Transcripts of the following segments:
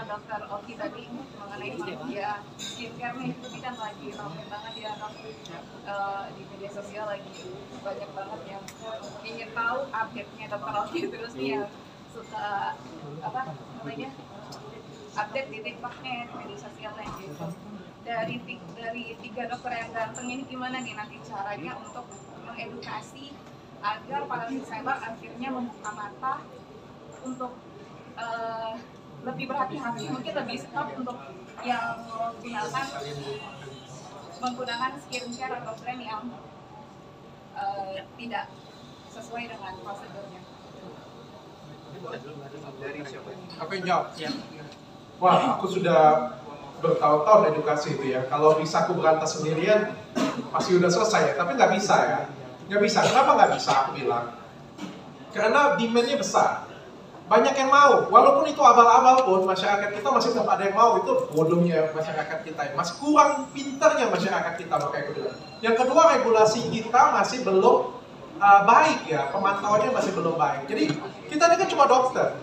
Dokter Oki tadi mengenai media skincare nih, ini kan lagi ramai banget ya Dok. Di media sosial lagi banyak banget yang ingin tahu update-nya Dokter Oki, terus nih yang suka apa namanya update di TikTok-nya, di media sosialnya gitu. Dari tiga dokter yang ganteng ini gimana nih nanti caranya untuk mengedukasi agar para reseller akhirnya membuka mata untuk lebih berhati-hati, mungkin lebih stop untuk yang menggunakan skincare atau brand yang tidak sesuai dengan prosedurnya. Apa yang jawab? Ya. Wah, aku sudah bertahun-tahun edukasi itu ya. Kalau bisa aku berantas sendirian, pasti udah selesai ya. Tapi nggak bisa ya. Nggak bisa. Kenapa nggak bisa? Aku bilang. Karena demand-nya besar. Banyak yang mau. Walaupun itu abal-abal pun, masyarakat kita masih tetap ada yang mau. Itu bodohnya masyarakat kita. Masih kurang pintarnya masyarakat kita, makanya aku bilang. Yang kedua, regulasi kita masih belum baik ya. Pemantauannya masih belum baik. Jadi, kita ini kan cuma dokter.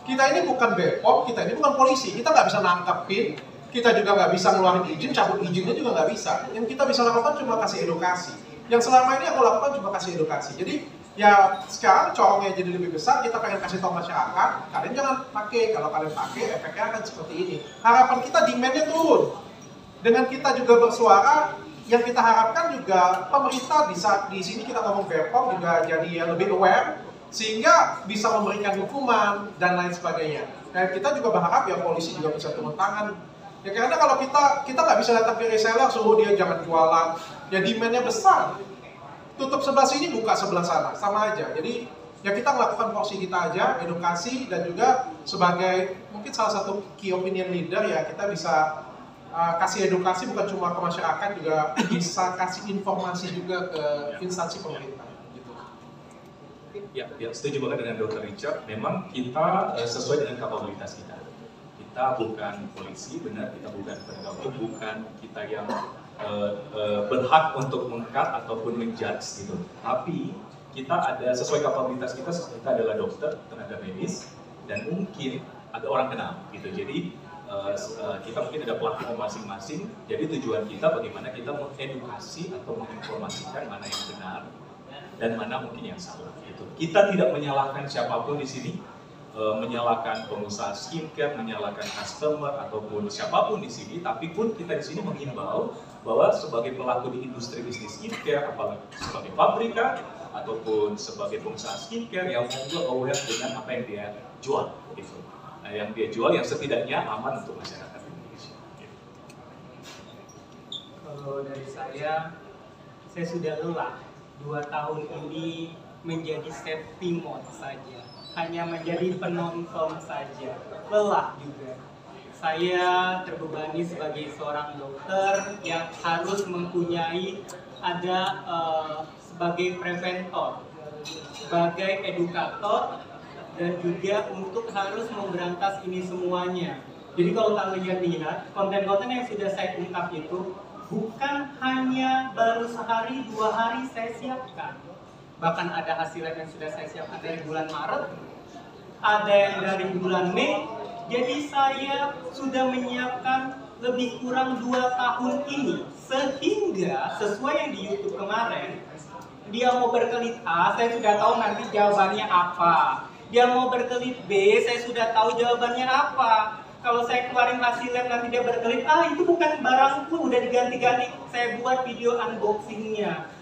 Kita ini bukan BPOM, kita ini bukan polisi. Kita nggak bisa nangkepin, kita juga nggak bisa ngeluarin izin, cabut izinnya juga nggak bisa. Yang kita bisa lakukan cuma kasih edukasi. Yang selama ini aku lakukan cuma kasih edukasi. Jadi ya sekarang corongnya jadi lebih besar, kita pengen kasih tahu masyarakat, kalian jangan pakai. Kalau kalian pakai, efeknya akan seperti ini. Harapan kita demand-nya turun. Dengan kita juga bersuara, yang kita harapkan juga pemerintah di sini kita ngomong BPOM juga jadi lebih aware, sehingga bisa memberikan hukuman dan lain sebagainya. Dan kita juga berharap ya polisi juga bisa turun tangan. Ya karena kalau kita nggak bisa datang ke reseller suruh dia jangan jualan, ya demand-nya besar. Tutup sebelah sini buka sebelah sana, sama aja. Jadi ya kita melakukan porsi kita aja, edukasi, dan juga sebagai mungkin salah satu key opinion leader ya kita bisa kasih edukasi bukan cuma ke masyarakat, juga bisa kasih informasi juga ke instansi pemerintah. Ya, setuju banget dengan Dr. Richard. Memang kita sesuai dengan kapabilitas kita. Kita bukan polisi, benar, kita bukan penegak hukum, bukan kita yang berhak untuk meng-cut ataupun menjudge gitu. Tapi kita ada sesuai kapabilitas kita adalah dokter, tenaga medis, dan mungkin ada orang kenal gitu. Jadi kita mungkin ada platform masing-masing. Jadi tujuan kita bagaimana kita mengedukasi atau menginformasikan mana yang benar dan mana mungkin yang salah. Gitu. Kita tidak menyalahkan siapapun di sini, menyalahkan pengusaha skincare, menyalahkan customer ataupun siapapun di sini. Tapi pun kita di sini menghimbau bahwa sebagai pelaku di industri bisnis skincare, apalagi sebagai pabrikan ataupun sebagai pengusaha skincare, yang monggo aware dengan apa yang dia jual. Gitu. Nah, yang dia jual yang setidaknya aman untuk masyarakat Indonesia. Gitu. Kalau dari saya sudah lelah 2 tahun ini menjadi safety mode saja, hanya menjadi penonton saja, lelah juga. Saya terbebani sebagai seorang dokter yang harus mempunyai sebagai preventor, sebagai edukator, dan juga untuk harus memberantas ini semuanya. Jadi kalau kalian lihat, konten-konten yang sudah saya ungkap itu bukan hanya baru sehari, 2 hari saya siapkan. Bahkan ada hasil lab yang sudah saya siapkan dari bulan Maret, ada yang dari bulan Mei. Jadi saya sudah menyiapkan lebih kurang 2 tahun ini. Sehingga sesuai yang di YouTube kemarin, dia mau berkelit A, saya sudah tahu nanti jawabannya apa. Dia mau berkelit B, saya sudah tahu jawabannya apa. Kalau saya keluarin hasil lab nanti dia berkelit, itu bukan barangku, udah diganti-ganti, saya buat video unboxingnya.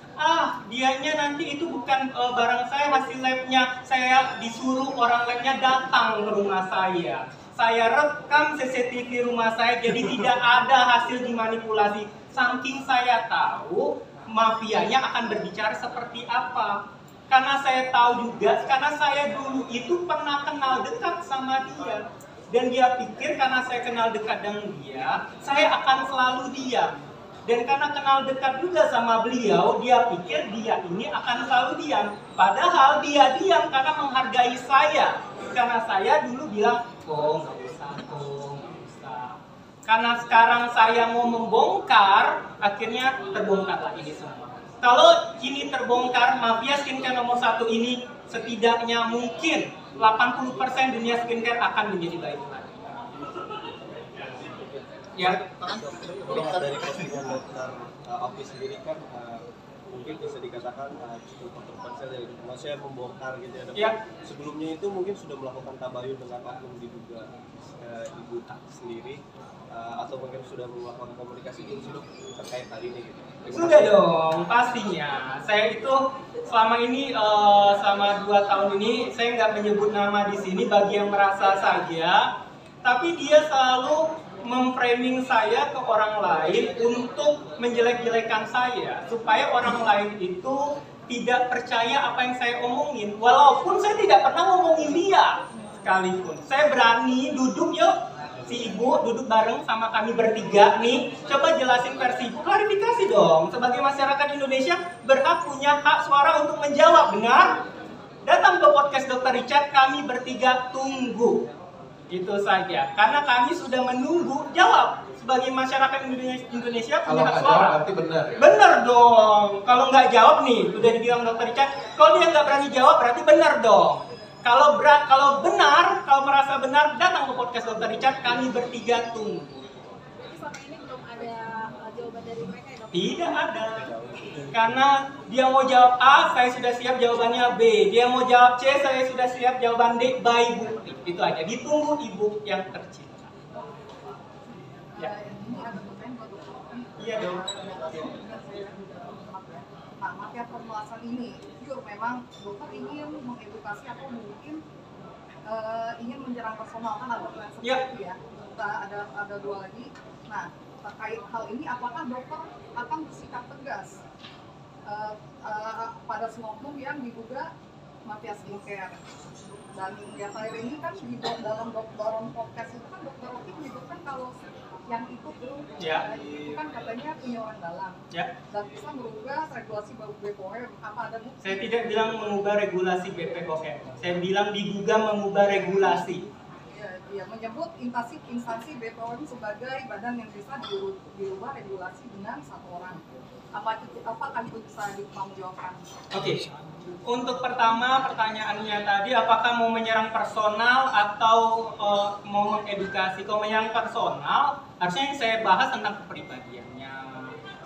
Dianya nanti itu bukan barang saya, hasil labnya, saya disuruh orang labnya datang ke rumah saya. Saya rekam CCTV rumah saya, jadi tidak ada hasil dimanipulasi. Saking saya tahu, mafianya akan berbicara seperti apa. Karena saya tahu juga, karena saya dulu itu pernah kenal dekat sama dia. Dan dia pikir karena saya kenal dekat dengan dia, saya akan selalu diam. Dan karena kenal dekat juga sama beliau, dia pikir dia ini akan selalu diam. Padahal dia diam karena menghargai saya. Karena saya dulu bilang, nggak usah. Karena sekarang saya mau membongkar, akhirnya terbongkarlah ini semua. Kalau ini terbongkar, mafia skincare nomor 1 ini setidaknya mungkin 80% dunia skincare akan menjadi baik lagi. Ya. Melihat dari postingan dokter Oki sendiri kan mungkin bisa dikatakan cukup kontroversial dari maksudnya membongkar gitu ya. Ya. Sebelumnya itu mungkin sudah melakukan tabayun dengan oknum diduga ibu sendiri atau mungkin sudah melakukan komunikasi dulu terkait hal ini gitu. Sudah dong, pastinya. Saya itu selama ini, selama 2 tahun ini, saya nggak menyebut nama di sini bagi yang merasa saja, tapi dia selalu memframing saya ke orang lain untuk menjelek-jelekan saya, supaya orang lain itu tidak percaya apa yang saya omongin, walaupun saya tidak pernah ngomongin dia sekalipun. Saya berani duduk, yuk si ibu duduk bareng sama kami bertiga nih, coba jelasin versi ibu, klarifikasi dong. Sebagai masyarakat Indonesia berhak punya hak suara untuk menjawab, benar? Datang ke podcast Dr. Richard, kami bertiga tunggu. Itu saja, karena kami sudah menunggu jawab. Sebagai masyarakat Indonesia punya hak suara. Kalau berarti benar ya? Benar dong. Kalau nggak jawab nih, udah dibilang Dr. Richard, kalau dia nggak berani jawab berarti benar dong. Kalau benar, kalau merasa benar, datang ke podcast Dr. Richard, kami bertiga tunggu. Selama ini belum ada jawaban dari mereka ya, Dok? Tidak ada. Karena dia mau jawab A, saya sudah siap jawabannya B. Dia mau jawab C, saya sudah siap jawaban D, by bukti. Itu aja, ditunggu ibu yang tercinta. Ya. Ini ada pertanyaan buat dokter. Iya dong. Nah, mafia perluasan ini, jujur memang dokter ingin mengedukasi atau mungkin ingin menyerang personal, kan ada yang seperti itu ya. Kita ada 2 lagi. Nah, terkait hal ini, apakah dokter akan bersikap tegas pada semua oknum yang diduga mafia skincare? Dan yang terakhir ini kan di dalam dorong podcast itu kan dokter Oki menyebutkan kalau yang ikut itu kan katanya punya orang dalam dan bisa merubah regulasi BPOM. Apa ada bukti? Saya tidak bilang mengubah regulasi BPOM. Saya bilang diduga mengubah regulasi. Ya, menyebut instansi BPOM sebagai badan yang bisa diubah regulasi dengan 1 orang. Apakah itu bisa dipertanggungjawabkan? Oke. Untuk pertama pertanyaannya tadi, apakah mau menyerang personal atau mau mengedukasi? Kalau menyerang personal, harusnya yang saya bahas tentang kepribadiannya,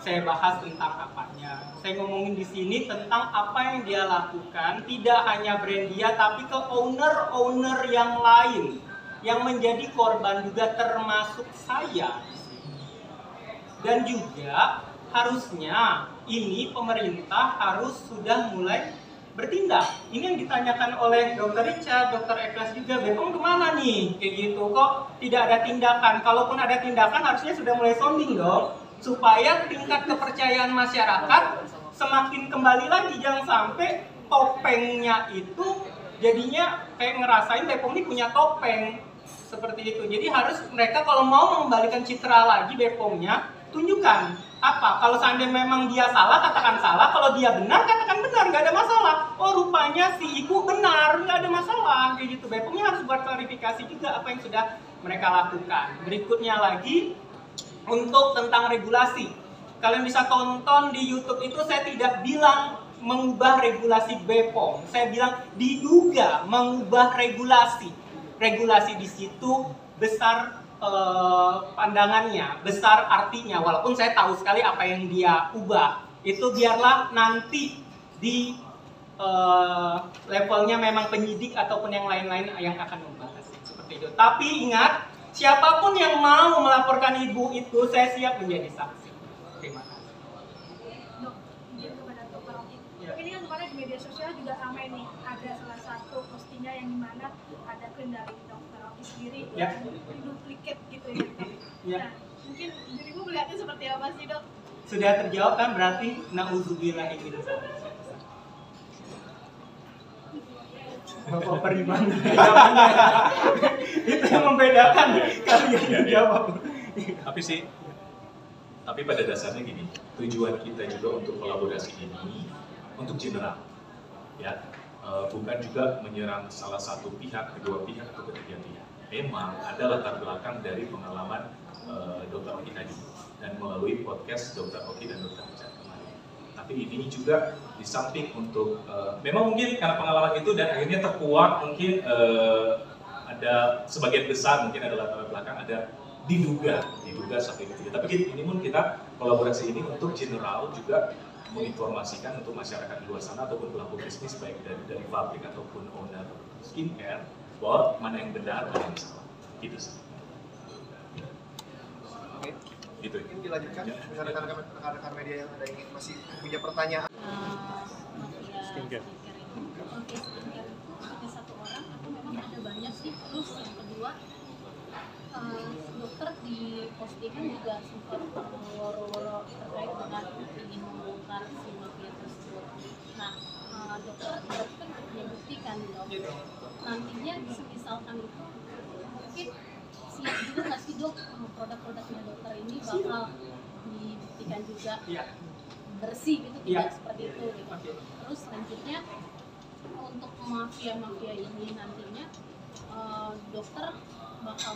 saya bahas tentang apanya. Saya ngomongin di sini tentang apa yang dia lakukan, tidak hanya brand dia, tapi ke owner-owner yang lain yang menjadi korban juga, termasuk saya. Dan juga harusnya ini pemerintah harus sudah mulai bertindak. Ini yang ditanyakan oleh Dr. Richard, Dr. Eklas juga, BPOM kemana nih? Kayak gitu, kok tidak ada tindakan? Kalaupun ada tindakan harusnya sudah mulai sounding dong, supaya tingkat kepercayaan masyarakat semakin kembali lagi. Jangan sampai topengnya itu jadinya kayak ngerasain BPOM ini punya topeng seperti itu. Jadi harus mereka kalau mau mengembalikan citra lagi BPOM-nya, tunjukkan apa. Kalau seandainya memang dia salah, katakan salah. Kalau dia benar, katakan benar, nggak ada masalah. Oh, rupanya si ibu benar, nggak ada masalah. Kayak gitu. BPOM-nya harus buat klarifikasi juga apa yang sudah mereka lakukan. Berikutnya lagi, untuk tentang regulasi. Kalian bisa tonton di YouTube itu, saya tidak bilang mengubah regulasi BPOM. Saya bilang diduga mengubah regulasi. Regulasi di situ besar pandangannya, besar artinya, walaupun saya tahu sekali apa yang dia ubah. Itu biarlah nanti di levelnya memang penyidik ataupun yang lain-lain yang akan membahas seperti itu. Tapi ingat, siapapun yang mau melaporkan ibu itu, saya siap menjadi saksi. Terima kasih. Dok, izin kepada Dr. Oki. Ini kan kemarin di media sosial juga ramai nih, ada salah satu postingan yang dimana ada klaim dari Dr. Oki sendiri yang duplikat gitu ya, Dok. Nah, mungkin dirimu melihatnya seperti apa sih, Dok? Sudah terjawab kan, berarti na'udzubillah ini. Bapak Periman itu yang membedakan kalian jawab. Tapi pada dasarnya gini, tujuan kita juga untuk kolaborasi ini untuk general, ya, bukan juga menyerang salah satu pihak, kedua pihak atau ketiga pihak. Memang ada latar belakang dari pengalaman Dr. Oki tadi dan melalui podcast Dr. Oki dan Dr. Richard kemarin. Tapi ini juga di samping untuk memang mungkin karena pengalaman itu dan akhirnya terkuak, mungkin ada sebagian besar mungkin ada latar belakang, ada diduga sampai itu. Tapi ini pun kita kolaborasi ini untuk general juga menginformasikan untuk masyarakat di luar sana ataupun pelaku bisnis baik dari pabrik ataupun owner skincare bahwa mana yang benar, mana yang salah. Gitu sih. Oke. Gitu. Mungkin dilanjutkan, misalnya rekan-rekan media yang ada ingin masih punya pertanyaan. Skincare. Oke, skincare itu hanya satu orang atau memang ada banyak sih? Terus yang kedua, dokter di postingan juga sempat woro-woro terkait dengan ingin membongkar si mafia tersebut. Nah, dokter kan membuktikan dok. Nantinya misalkan itu mungkin siap juga nggak sih dok produk-produknya dokter ini bakal dibuktikan juga bersih gitu, tidak seperti itu gitu. Terus selanjutnya untuk mafia ini nantinya dokter bakal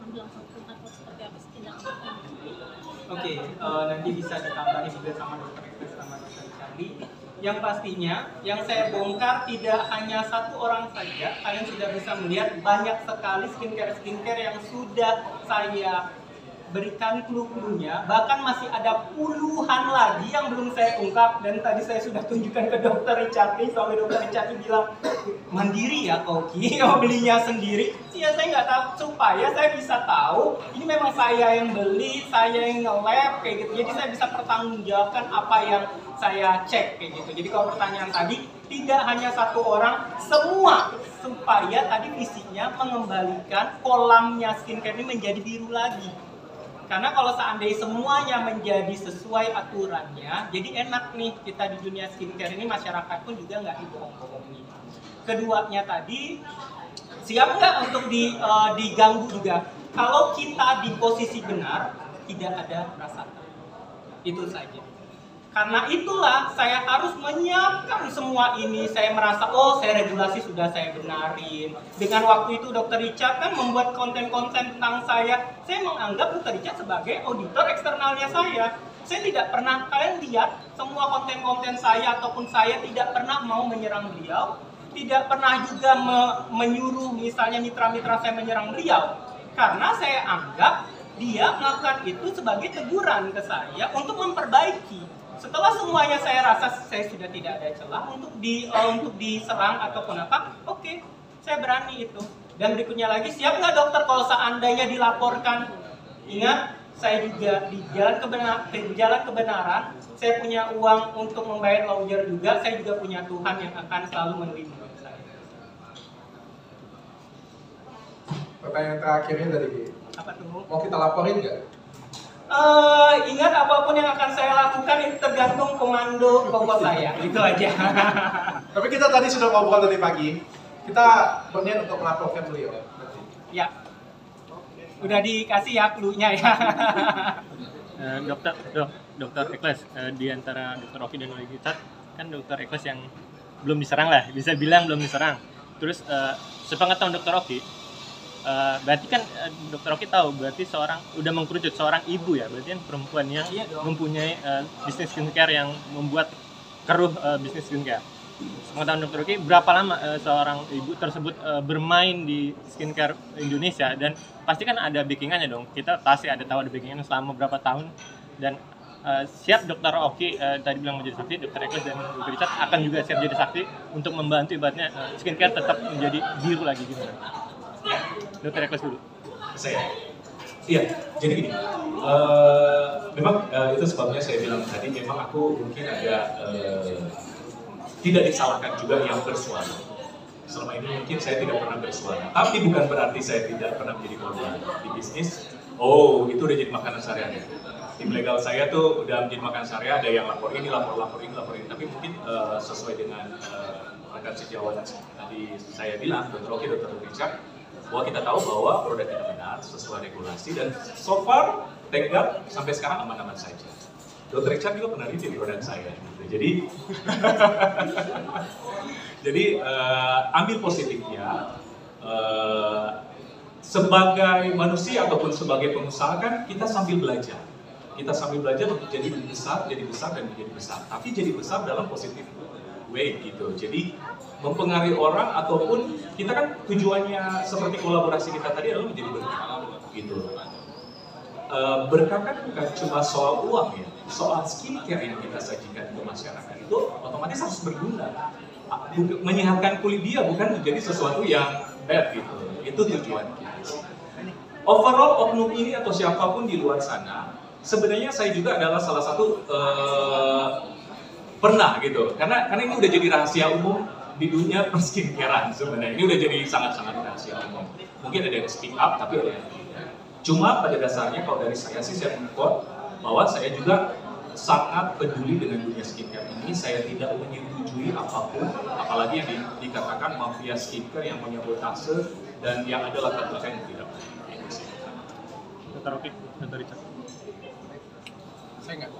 ambil langsung atau seperti apa sih tindakan? Oke, nanti bisa ditambahin juga sama dokter Ekles sama dokter Charlie. Yang pastinya, yang saya bongkar tidak hanya satu orang saja. Kalian sudah bisa melihat banyak sekali skincare yang sudah saya berikan clue-cluenya, bahkan masih ada puluhan lagi yang belum saya ungkap. Dan tadi saya sudah tunjukkan ke dokter Richardi, sampai dokter Richardi bilang, mandiri ya Koki, belinya sendiri. Ya saya nggak tahu, supaya saya bisa tahu ini memang saya yang beli, saya yang nge-lab kayak gitu. Jadi saya bisa pertanggungjawabkan apa yang saya cek kayak gitu. Jadi kalau pertanyaan tadi, tidak hanya satu orang, semua, supaya tadi visinya mengembalikan kolamnya skincare ini menjadi biru lagi. Karena kalau seandainya semuanya menjadi sesuai aturannya, jadi enak nih kita di dunia skincare ini, masyarakat pun juga nggak dibohong-bohongi. Keduanya tadi, siap nggak untuk diganggu juga? Kalau kita di posisi benar, tidak ada rasa takut. Itu saja. Karena itulah saya harus menyiapkan semua ini. Saya merasa, oh saya regulasi sudah saya benarin. Dengan waktu itu Dr. Richard kan membuat konten-konten tentang saya. Saya menganggap Dr. Richard sebagai auditor eksternalnya saya. Saya tidak pernah, kalian lihat semua konten-konten saya ataupun saya tidak pernah mau menyerang beliau. Tidak pernah juga menyuruh misalnya mitra-mitra saya menyerang beliau. Karena saya anggap dia melakukan itu sebagai teguran ke saya untuk memperbaiki. Setelah semuanya saya rasa saya sudah tidak ada celah untuk diserang ataupun apa, oke, saya berani itu. Dan berikutnya lagi, siap nggak dokter kalau seandainya dilaporkan? Ingat, saya juga di jalan kebenaran, saya punya uang untuk membayar lawyer juga, saya juga punya Tuhan yang akan selalu melindungi saya. Pertanyaan terakhirnya dari Apa tuh? mau kita laporin nggak? Ingat apapun yang akan saya lakukan itu tergantung komando pokok saya, itu aja. Tapi kita tadi sudah ngobrol tadi pagi, kita berniat untuk melaporkan beliau. Ya, udah dikasih ya clue-nya ya. Dokter Ekles, di antara Dokter Rocky dan Richard kan Dokter Ekles yang belum diserang lah, bisa bilang belum diserang. Terus sepengetahuan Dokter Rocky, berarti kan Dokter Rocky tahu berarti udah mengkerucut seorang ibu ya, berarti kan perempuan yang mempunyai bisnis skincare yang membuat keruh bisnis skincare. Sepengetahuan Dokter Rocky, berapa lama seorang ibu tersebut bermain di skincare Indonesia, dan pasti kan ada backingannya dong. Kita pasti ada tahu ada backingannya selama berapa tahun, dan siap Dokter Rocky tadi bilang menjadi saksi, Dokter Ekles dan Dokter Richard akan juga siap jadi saksi untuk membantu ibaratnya skincare tetap menjadi biru lagi gimana? Dokter Ekles dulu. Saya. Iya, jadi gini. Memang itu sebabnya saya bilang tadi, memang aku mungkin agak tidak disalahkan juga yang bersuara. Selama ini mungkin saya tidak pernah bersuara. Tapi bukan berarti saya tidak pernah menjadi korban di bisnis. Oh, itu udah jadi makanan sehari-hari. Tim legal saya tuh udah menjadi makanan sehari-hari. Ada yang lapor ini. Tapi mungkin sesuai dengan rekan sejawat tadi saya bilang, Dr. Rocky, Dr. Richard, bahwa kita tahu bahwa produk kita benar sesuai regulasi, dan so far thank God sampai sekarang aman-aman saja. Dr. Richard juga pernah review produk saya, gitu. Jadi ambil positifnya. Sebagai manusia ataupun sebagai pengusaha kan kita sambil belajar. Kita sambil belajar untuk jadi besar dan menjadi besar. Tapi jadi besar dalam positif way gitu. Jadi mempengaruhi orang ataupun kita kan tujuannya seperti kolaborasi kita tadi adalah menjadi berkah gitu. Berkah kan bukan cuma soal uang ya, soal skincare yang kita sajikan ke masyarakat itu otomatis harus berguna. Menyehatkan kulit dia bukan menjadi sesuatu yang bad gitu. Itu tujuan kita. Overall oknum ini atau siapapun di luar sana, sebenarnya saya juga adalah salah satu pernah gitu, karena ini udah jadi rahasia umum di dunia perskincarean sebenarnya. Ini udah jadi sangat-sangat rahasia umum. Mungkin ada yang speak up, tapi ada yang tidak. Cuma pada dasarnya kalau dari saya sih saya mengkot bahwa saya juga sangat peduli dengan dunia skincare ini. Saya tidak menyetujui apapun, apalagi yang dikatakan mafia skincare yang menyabotase dan yang ada latar belakang yang tidak baik. Dr. Rocky, Dr. Richard. Saya nggak.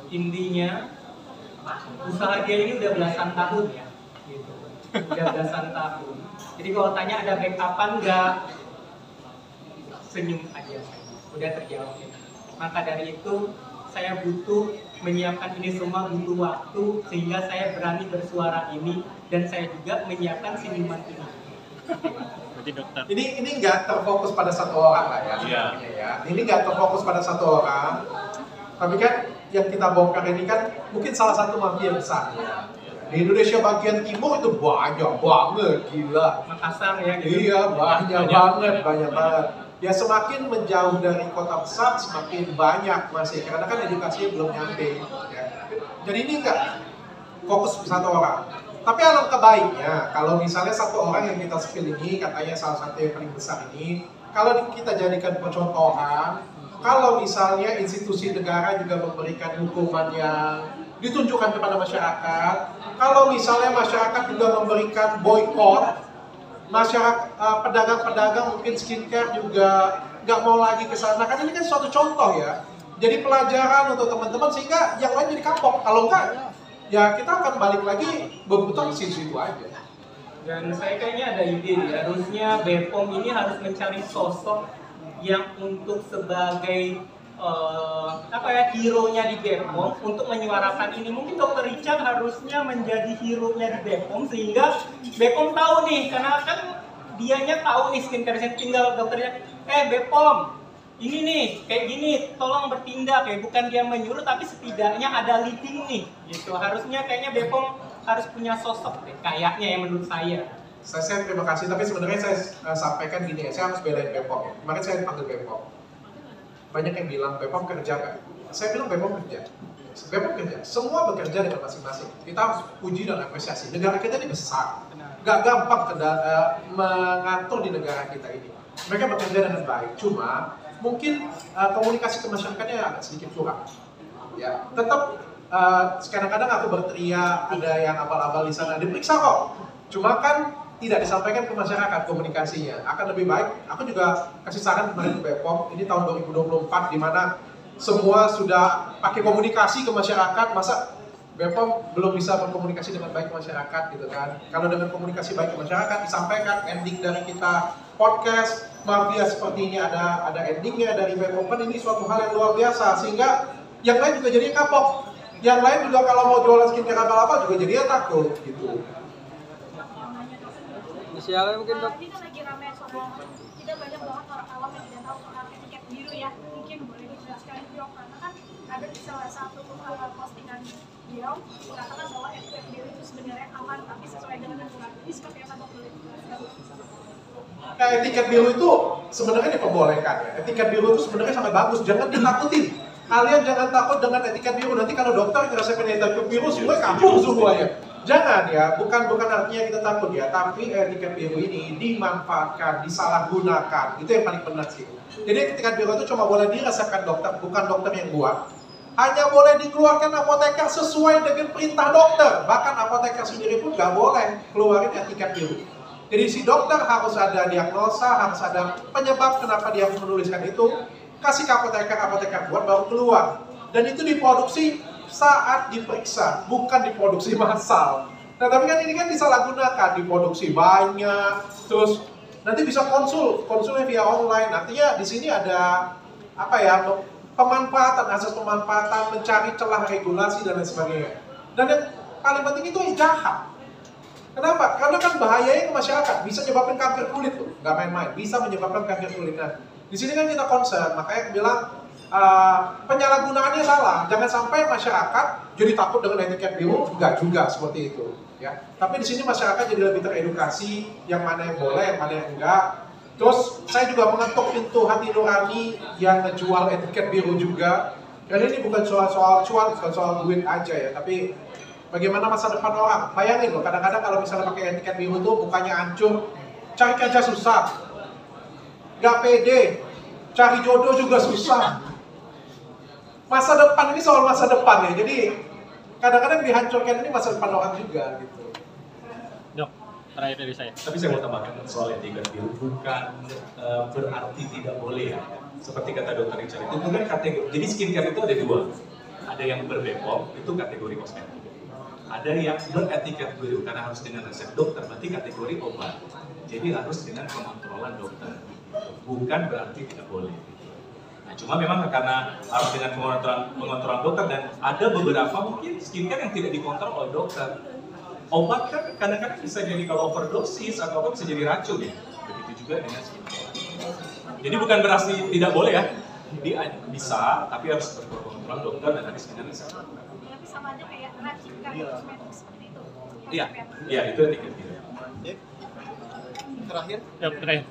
Intinya usaha dia ini udah belasan tahun ya, gitu. Udah belasan tahun. Jadi kalau tanya ada backupan nggak, senyum aja, udah terjawab. Maka dari itu saya butuh menyiapkan ini semua, butuh waktu sehingga saya berani bersuara ini dan saya juga menyiapkan senyuman ini. Berarti dokter. Ini nggak terfokus pada satu orang lah ya. Iya. Ya. Ini nggak terfokus pada satu orang. Tapi kan yang kita bongkar ini kan mungkin salah satu mafia besar. Di Indonesia bagian timur itu banyak banget, gila. Makassar ya gitu. Iya, banyak banget. Ya semakin menjauh dari kota besar semakin banyak masih, karena kan edukasinya belum nyampe. Ya. Jadi ini nggak fokus satu orang. Tapi alangkah baiknya kalau misalnya satu orang yang kita spill ini katanya salah satu yang paling besar ini, kalau kita jadikan percontohan, kalau misalnya institusi negara juga memberikan hukuman yang ditunjukkan kepada masyarakat, kalau misalnya masyarakat juga memberikan boykot, masyarakat pedagang-pedagang mungkin skincare juga nggak mau lagi ke sana, kan ini kan suatu contoh ya. Jadi pelajaran untuk teman-teman sehingga yang lain jadi kapok. Kalau enggak, ya kita akan balik lagi berputar di situ aja. Dan saya kayaknya ada ide nih, harusnya BPOM ini harus mencari sosok yang untuk sebagai hero-nya di BPOM untuk menyuarakan ini. Mungkin Dr. Richard harusnya menjadi hero-nya di BPOM sehingga BPOM tahu nih, karena kan dianya tahu nih skincare, tinggal dokternya, BPOM ini nih kayak gini, tolong bertindak ya, bukan dia menyuruh tapi setidaknya ada leading nih gitu. Harusnya kayaknya BPOM harus punya sosok deh, kayaknya ya menurut saya. Saya terima kasih, tapi sebenarnya saya sampaikan gini ya, saya harus belain BPOM ya. Kemarin saya dipanggil BPOM. Banyak yang bilang BPOM kerja kan? Saya bilang BPOM kerja. BPOM kerja, semua bekerja dengan masing-masing. Kita harus puji dan apresiasi. Negara kita ini besar, gak gampang mengatur di negara kita ini. Mereka bekerja dengan baik, cuma mungkin komunikasi ke masyarakatnya agak sedikit kurang. Ya, tetap kadang-kadang aku berteriak, ada yang abal-abal di sana, diperiksa kok. Cuma kan tidak disampaikan ke masyarakat komunikasinya. Akan lebih baik, aku juga kasih saran kemarin ke BPOM, ini tahun 2024 di mana semua sudah pakai komunikasi ke masyarakat, masa BPOM belum bisa berkomunikasi dengan baik ke masyarakat gitu kan. Kalau dengan komunikasi baik ke masyarakat, disampaikan ending dari kita podcast, mafia seperti ini ada endingnya dari BPOM, kan ini suatu hal yang luar biasa, sehingga yang lain juga jadi kapok. Yang lain juga kalau mau jualan skincare apa-apa juga jadi takut gitu. Inisialnya mungkin dok. Ini kan lagi ramai soal kita banyak banget orang awam yang tidak tahu soal etiket biru ya. Mungkin boleh dijelaskan Bro, karena kan ada di salah satu postingan beliau mengatakan bahwa etiket biru itu sebenarnya aman tapi sesuai dengan aturan. Ini seperti apa Dok, boleh dijelaskan? Etiket biru itu sebenarnya diperbolehkan ya. Etiket biru itu sebenarnya sangat bagus, jangan ditakutin. Kalian jangan takut dengan etiket biru, nanti kalau dokter ngerasain etiket biru semua kampung semuanya. Jangan ya, bukan artinya kita takut ya, tapi etiket biru ini dimanfaatkan, disalahgunakan, itu yang paling benar sih. Jadi etiket biru itu cuma boleh dirasakan dokter, bukan dokter yang buat. Hanya boleh dikeluarkan apoteker sesuai dengan perintah dokter, bahkan apoteker sendiri pun nggak boleh keluarin etiket biru. Jadi si dokter harus ada diagnosa, harus ada penyebab kenapa dia harus menuliskan itu, kasih ke apoteker buat baru keluar. Dan itu diproduksi saat diperiksa, bukan diproduksi massal. Nah tapi kan ini kan disalahgunakan, diproduksi banyak, terus nanti bisa konsulnya via online. Artinya di sini ada pemanfaatan, asas pemanfaatan, mencari celah regulasi dan lain sebagainya. Dan yang paling penting itu jahat. Kenapa? Karena kan bahayanya ke masyarakat, bisa menyebabkan kanker kulit tuh, nggak main-main, bisa menyebabkan kanker kulit. Nah, di sini kan kita concern, makanya bilang penyalahgunaannya salah. Jangan sampai masyarakat jadi takut dengan etiket biru, enggak juga seperti itu. Ya, tapi di sini masyarakat jadi lebih teredukasi, yang mana yang boleh, yang mana yang enggak. Terus saya juga mengetuk pintu hati nurani yang ngejual etiket biru juga. Dan ini bukan soal cuan, bukan soal duit aja ya, tapi bagaimana masa depan orang. Bayangin loh, kadang-kadang kalau misalnya pakai etiket biru tuh bukannya hancur, cari kerja susah, gak pede, cari jodoh juga susah. Masa depan ini soal masa depan ya, jadi kadang-kadang dihancurkan ini masa depan orang juga gitu. Dok, terakhir dari saya. Tapi saya mau tambahkan soal etiket biru bukan berarti tidak boleh ya. Seperti kata Dokter Richard itu bukan kategori. Jadi skincare itu ada dua. Ada yang ber-BPOM itu kategori kosmetik. Ada yang beretiket biru karena harus dengan resep dokter, berarti kategori obat. Jadi harus dengan pengontrolan dokter. Bukan berarti tidak boleh. Nah, cuma memang karena harus dengan pengontrolan dokter dan ada beberapa mungkin skincare yang tidak dikontrol oleh dokter. Obat kan kadang-kadang bisa jadi kalau overdosis atau apa bisa jadi racun ya. Begitu juga dengan skincare. Jadi bukan berarti tidak boleh ya. Jadi bisa, tapi harus berkontrol dokter dan harus dengan resep. Tapi sama aja kayak racikan kosmetik seperti itu. Iya, itu etiket biru. Terakhir. Dok, terakhir.